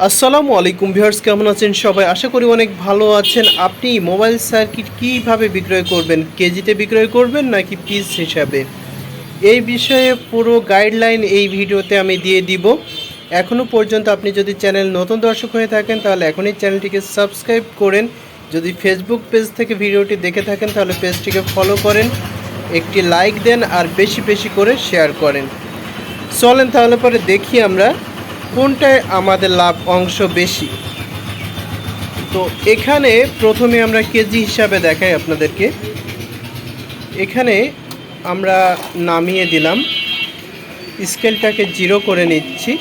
আসসালামু আলাইকুম ভিউয়ার্স, কেমন আছেন সবাই? আশা করি অনেক ভালো আছেন। আপনি মোবাইল সার্কিট কিভাবে বিক্রয় করবেন? কেজিতে বিক্রয় করবেন নাকি পিস হিসাবে? এই বিষয়ে পুরো গাইডলাইন এই ভিডিওতে আমি দিয়ে দিব। এখনও পর্যন্ত আপনি যদি চ্যানেল নতুন দর্শক হয়ে থাকেন তাহলে এখনই চ্যানেলটিকে সাবস্ক্রাইব করেন। যদি ফেসবুক পেজ থেকে ভিডিওটি দেখে থাকেন তাহলে পেজটিকে ফলো করেন, একটি লাইক দেন আর বেশি বেশি করে শেয়ার করেন। চলেন তাহলে পরে দেখি আমরা কোনটায় আমাদের লাভ অংশ বেশি। তো এখানে প্রথমে আমরা কেজি হিসাবে দেখাই আপনাদেরকে। এখানে আমরা নামিয়ে দিলাম, স্কেলটাকে 0 করে নিচ্ছি।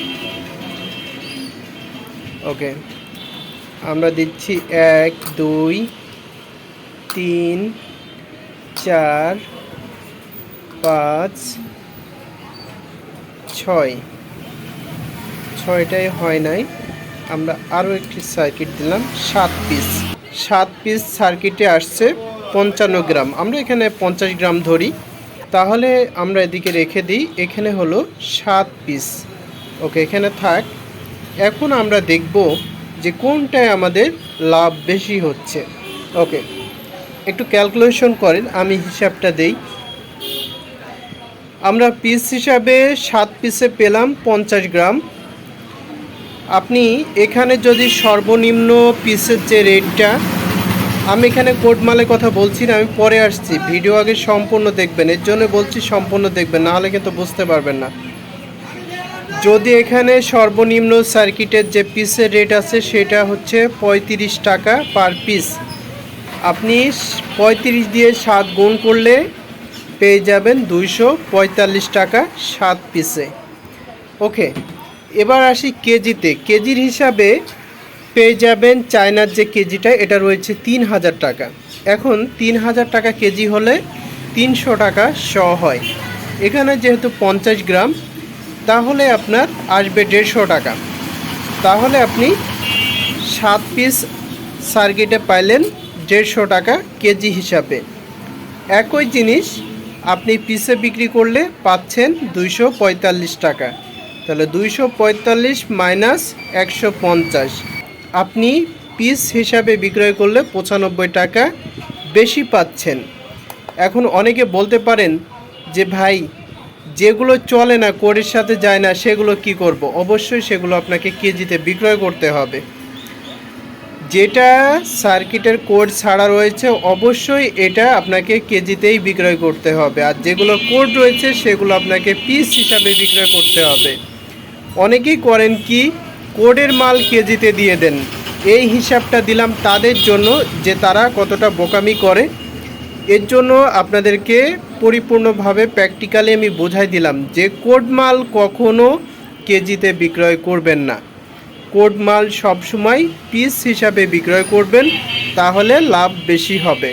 ওকে, আমরা দিচ্ছি 1 2 3 4 5 6 6টাই হয় নাই, আমরা আরও একটি সার্কিট দিলাম 7 পিস সার্কিটে আসছে 55 গ্রাম। আমরা এখানে 50 গ্রাম ধরি, তাহলে আমরা এদিকে রেখে দিই। এখানে হলো 7 পিস। ওকে, এখানে থাক। এখন আমরা দেখব যে কোনটায় আমাদের লাভ বেশি হচ্ছে। ওকে, একটু ক্যালকুলেশন করেন, আমি হিসাবটা দেই। আমরা পিস হিসাবে 7 পিসে পেলাম 50 গ্রাম। আপনি এখানে যদি সর্বনিম্ন পিসের যে রেটটা, আমি এখানে কোড মালের কথা বলছি না, আমি পরে আসছি। ভিডিও আগে সম্পূর্ণ দেখবেন, এর জন্য বলছি সম্পূর্ণ দেখবেন, নাহলে কিন্তু বুঝতে পারবেন না। যদি এখানে সর্বনিম্ন সার্কিটের যে পিসের রেট আছে সেটা হচ্ছে 35 টাকা পার পিস। আপনি 35 দিয়ে 7 গুণ করলে পেয়ে যাবেন 245 টাকা 7 পিসে। ওকে, এবার আসি কেজিতে। কেজির হিসাবে পেয়ে যাবেন চায়নার যে কেজিটা, এটা রয়েছে 3000 টাকা। এখন 3000 টাকা কেজি হলে 300 টাকা শ হয়। এখানে যেহেতু 50 গ্রাম, তাহলে আপনার আসবে 150 টাকা। তাহলে আপনি 7 পিস সার্কিটে পাইলেন 150 টাকা কেজি হিসাবে। একই জিনিস আপনি পিসে বিক্রি করলে পাচ্ছেন 245 টাকা। তাহলে 245 মাইনাস 150, আপনি পিস হিসাবে বিক্রয় করলে 95 টাকা বেশি পাচ্ছেন। এখন অনেকে বলতে পারেন যে ভাই, যেগুলো চলে না, কোডের সাথে যায় না, সেগুলো কি করব? অবশ্যই সেগুলো আপনাকে কেজিতে বিক্রয় করতে হবে। যেটা সার্কিটের কোড ছাড়া রয়েছে অবশ্যই এটা আপনাকে কেজিতেই বিক্রয় করতে হবে, আর যেগুলো কোড রয়েছে সেগুলো আপনাকে পিস হিসাবে বিক্রয় করতে হবে। অনেকেই করেন কি, কোডের মাল কেজিতে দিয়ে দেন। এই হিসাবটা দিলাম তাদের জন্য যে তারা কতটা বোকামি করে। এর জন্য আপনাদেরকে পরিপূর্ণভাবে প্র্যাকটিক্যালি আমি বোঝাই দিলাম যে কোড মাল কখনো কেজিতে বিক্রয় করবেন না। কোড মাল সবসময় পিস হিসাবে বিক্রয় করবেন, তাহলে লাভ বেশি হবে।